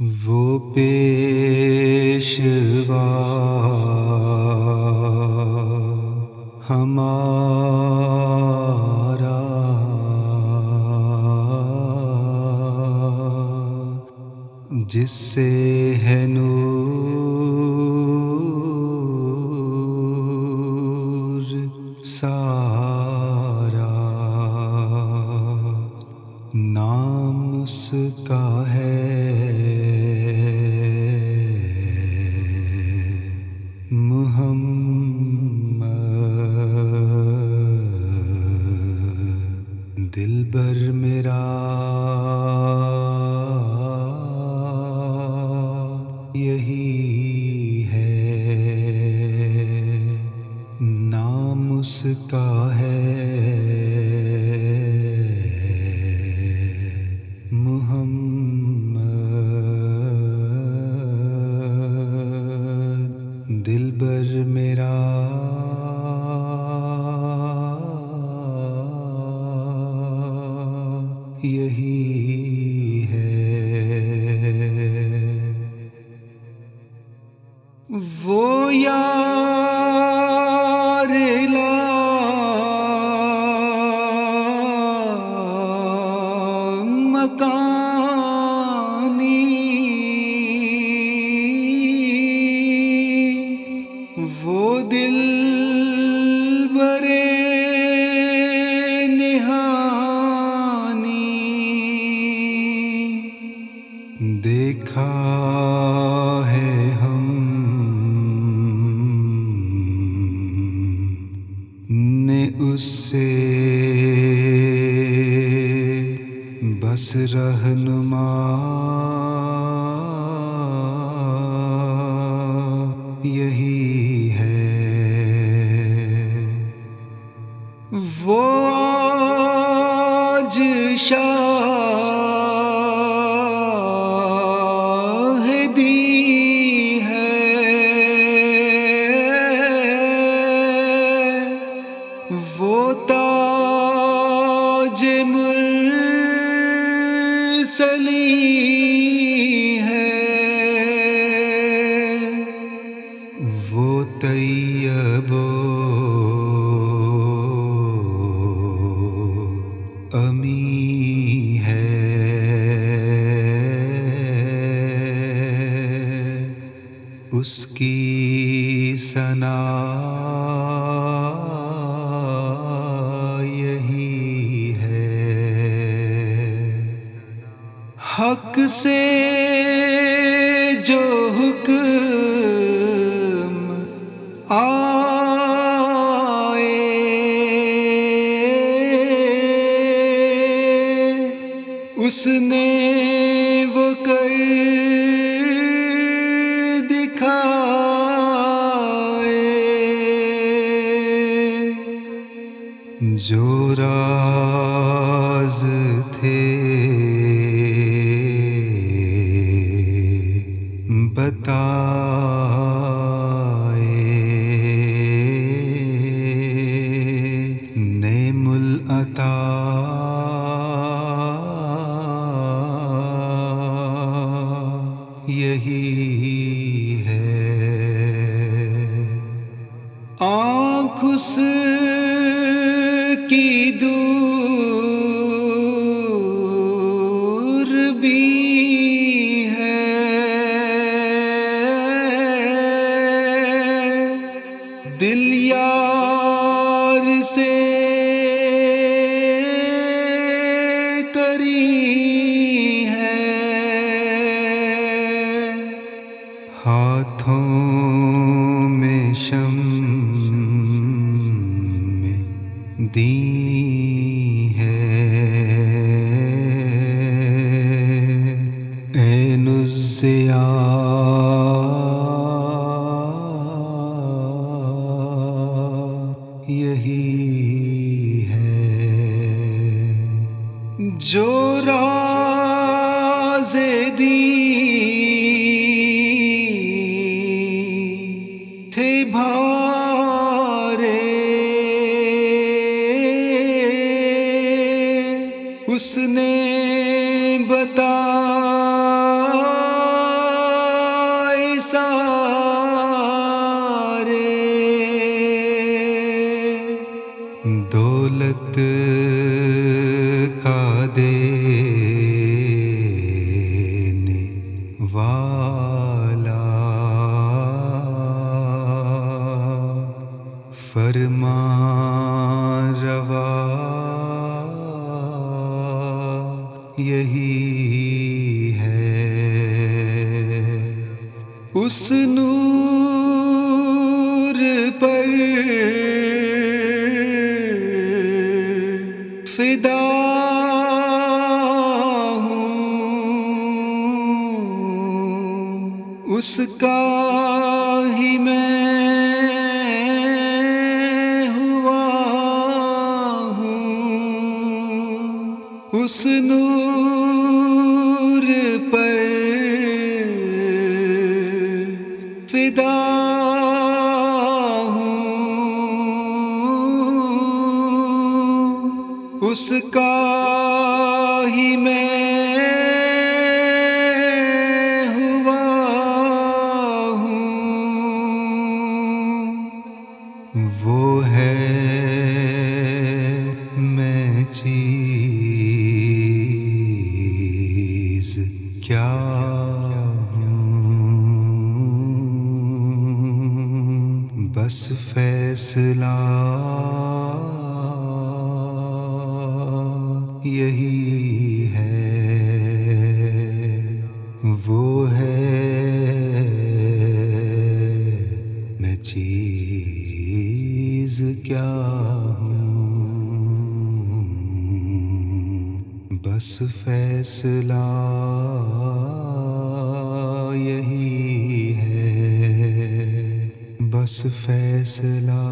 وہ پیشوا ہمارا جس سے ہے نور سارا، نام اس کا ہے دلبر میرا یہی ہے، نام اس کا ہے محمد، دلبر میرا یہی ہے۔ وہ یار لامکانی، وہ دل برے دیکھا ہے ہم نے اس سے بس رہنما یہی ہے۔ وہ آج وہ تاج مرسلی ہے، وہ طیب و امی ہے، اس کی ثنا حق سے جو حکم آئے اس نے وہ کر دکھائے، جو راز تھے بتائے، نعم العطا یہی ہے۔ آنکھ اس کی دور بھی دل یار سے کری ہے، ہاتھوں میں شمع دی ہے، عین الضیاء یہی ہے، جو راز دی تھے بھارے اس نے بتائے، اس نور پر فدا ہوں، اس کا ہی میں ہوا ہوں، اس نور پر فدا ہوں، اس کا ہی میں ہوا ہوں، وہ ہے میں چیز کیا بس فیصلہ یہی ہے، وہ ہے میں چیز کیا ہوں، بس فیصلہ یہی ہے، بس فیصلہ